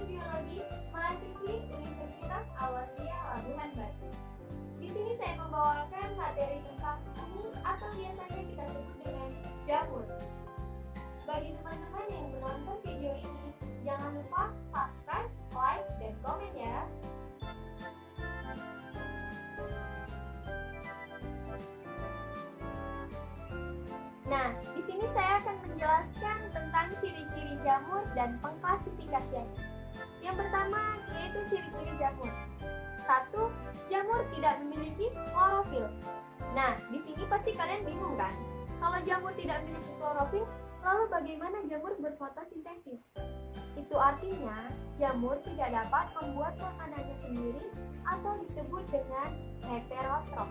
Biologi, mahasiswi Universitas Al-Wasliyah Labuhan Batu. Di sini saya membawakan materi tentang bumi atau biasanya kita sebut dengan jamur. Bagi teman-teman yang menonton video ini, jangan lupa subscribe, like, dan komen ya. Nah, di sini saya akan menjelaskan tentang ciri-ciri jamur dan pengklasifikasiannya. Yang pertama yaitu ciri-ciri jamur. 1. Jamur tidak memiliki klorofil. Nah, di sini pasti kalian bingung kan? Kalau jamur tidak memiliki klorofil, lalu bagaimana jamur berfotosintesis? Itu artinya jamur tidak dapat membuat makanannya sendiri atau disebut dengan heterotrof.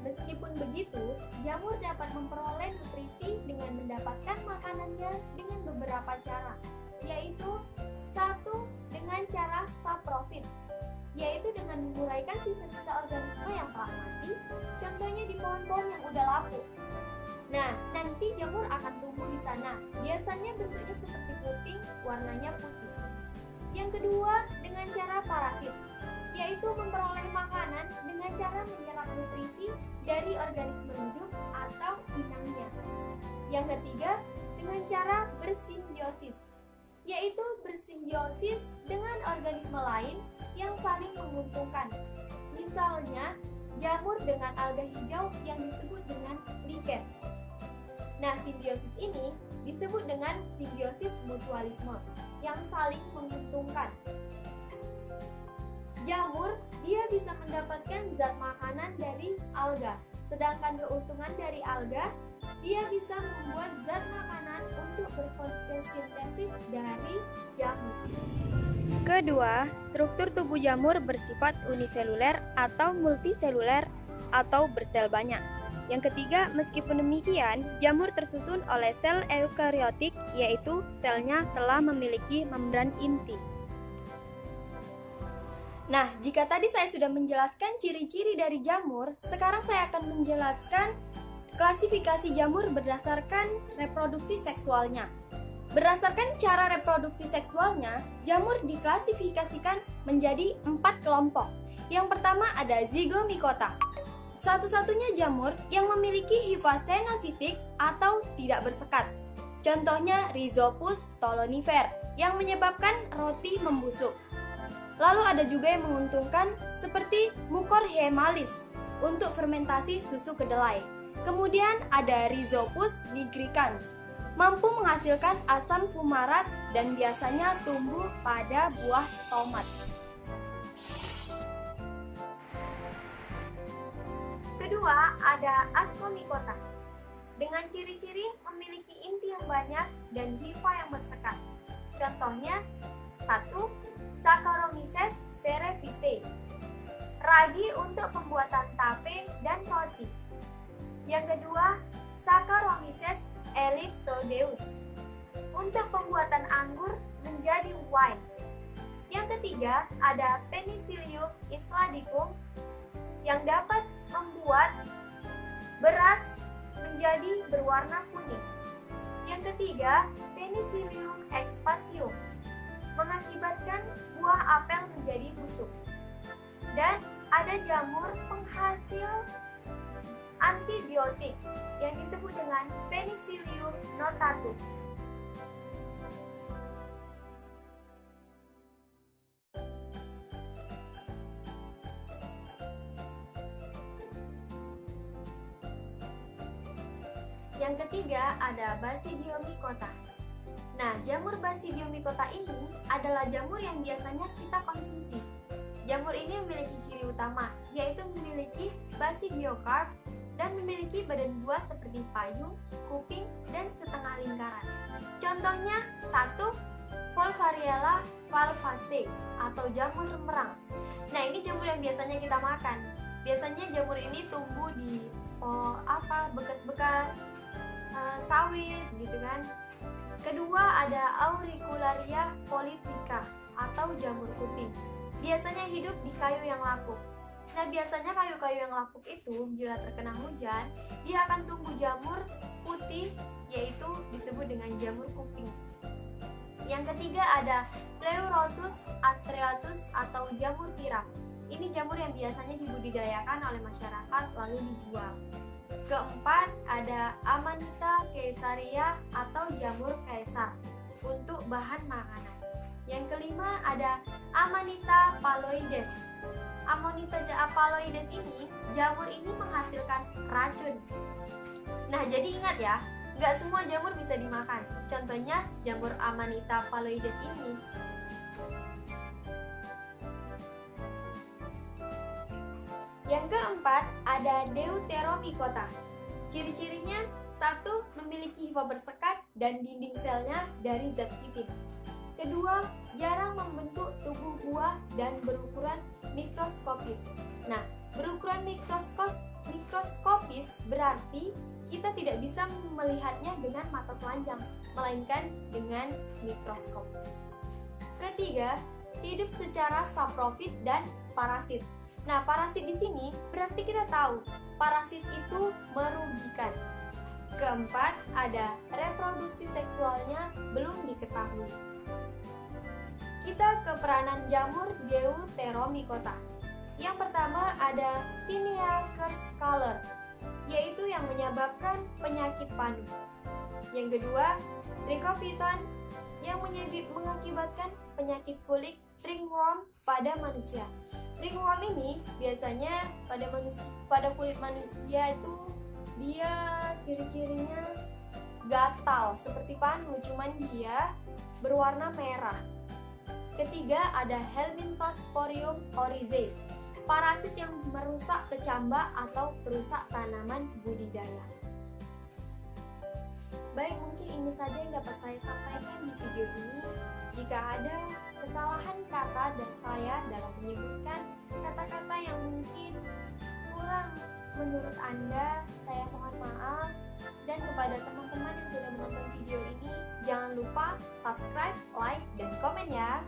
Meskipun begitu, jamur dapat memperoleh nutrisi dengan mendapatkan makanannya dengan beberapa cara, yaitu 1. Dengan cara saprofit, yaitu dengan menguraikan sisa-sisa organisme yang telah mati, contohnya di pohon-pohon yang udah lapuk. Nah, nanti jamur akan tumbuh di sana, biasanya bentuknya seperti puting, warnanya putih. Yang kedua, dengan cara parasit, yaitu memperoleh makanan dengan cara menyerap nutrisi dari organisme hidup atau inangnya. Yang ketiga, dengan cara bersimbiosis, yaitu bersimbiosis dengan organisme lain yang saling menguntungkan. Misalnya, jamur dengan alga hijau yang disebut dengan lichen. Nah, simbiosis ini disebut dengan simbiosis mutualisme yang saling menguntungkan. Jamur, dia bisa mendapatkan zat makanan dari alga, sedangkan keuntungan dari alga, dia bisa membuat zat makanan untuk berfotosintesis dari jamur. Kedua, struktur tubuh jamur bersifat uniseluler atau multiseluler atau bersel banyak. Yang ketiga, meskipun demikian, jamur tersusun oleh sel eukariotik, yaitu selnya telah memiliki membran inti. Nah, jika tadi saya sudah menjelaskan ciri-ciri dari jamur, sekarang saya akan menjelaskan klasifikasi jamur berdasarkan reproduksi seksualnya. Berdasarkan cara reproduksi seksualnya, jamur diklasifikasikan menjadi 4 kelompok. Yang pertama ada zygomicota. Satu-satunya jamur yang memiliki hifa senositik atau tidak bersekat. Contohnya Rhizopus stolonifer yang menyebabkan roti membusuk. Lalu ada juga yang menguntungkan seperti Mucorhemalis untuk fermentasi susu kedelai. Kemudian ada Rhizopus nigricans, mampu menghasilkan asam fumarat dan biasanya tumbuh pada buah tomat. Kedua, ada Ascomycota. Dengan ciri-ciri memiliki inti yang banyak dan hifa yang bersekat. Contohnya 1. Saccharomyces cerevisiae, ragi untuk pembuatan tape dan roti. Yang kedua, Saccharomyces ellipsoideus, untuk pembuatan anggur menjadi wine. Yang ketiga, ada Penicillium isladicum, yang dapat membuat beras menjadi berwarna kuning. Yang ketiga, Penicillium expatium, mengakibatkan buah apel menjadi busuk. Dan ada jamur penghasil antibiotik yang disebut dengan Penicillium notatum. Yang ketiga ada Basidiomycota. Nah, jamur Basidiomycota ini adalah jamur yang biasanya kita konsumsi. Jamur ini memiliki ciri utama, yaitu memiliki basidiokarp dan memiliki badan buah seperti payung, kuping, dan setengah lingkaran. Contohnya 1. Volvariella valvaceae atau jamur merang. Nah, ini jamur yang biasanya kita makan. Biasanya jamur ini tumbuh di bekas-bekas sawit gitu kan. Kedua ada Auricularia politica atau jamur kuping. Biasanya hidup di kayu yang lapuk. Nah, biasanya kayu-kayu yang lapuk itu bila terkena hujan, dia akan tumbuh jamur putih, yaitu disebut disebut dengan jamur kuping. Yang ketiga ada Pleurotus astreatus atau jamur tiram. Ini jamur yang biasanya dibudidayakan oleh masyarakat lalu dijual. Keempat ada Amanita caesaria atau jamur kaisar untuk bahan makanan. Yang kelima ada Amanita phalloides. Amanita phalloides ini, jamur ini menghasilkan racun. Nah, jadi ingat ya, nggak semua jamur bisa dimakan. Contohnya jamur Amanita phalloides ini. Yang keempat ada Deuteromycota. Ciri-cirinya: 1. Memiliki hifa bersekat dan dinding selnya dari zat kitin. Kedua, jarang membentuk tubuh buah dan berukuran mikroskopis. Nah, berukuran mikroskopis berarti kita tidak bisa melihatnya dengan mata telanjang, melainkan dengan mikroskop. Ketiga, hidup secara saprofit dan parasit. Nah, parasit di sini berarti kita tahu parasit itu merugikan. Keempat, ada reproduksi seksualnya belum diketahui. Kita ke peranan jamur Deuteromycota. Yang pertama ada Tinea Kerschkaler, yaitu yang menyebabkan penyakit panu. Yang kedua, Trichophyton, yang mengakibatkan penyakit kulit ringworm pada manusia. Ringworm ini biasanya pada kulit manusia itu dia ciri-cirinya gatal seperti panu, cuman dia berwarna merah. Ketiga ada Helminthosporium oryzae, parasit yang merusak kecamba atau perusak tanaman budidaya. Baik, mungkin ini saja yang dapat saya sampaikan di video ini. Jika ada kesalahan kata dari saya dalam menyebutkan kata-kata yang mungkin kurang menurut Anda, saya mohon maaf. Dan kepada teman-teman yang sudah menonton video ini, jangan lupa subscribe, like, dan komen ya.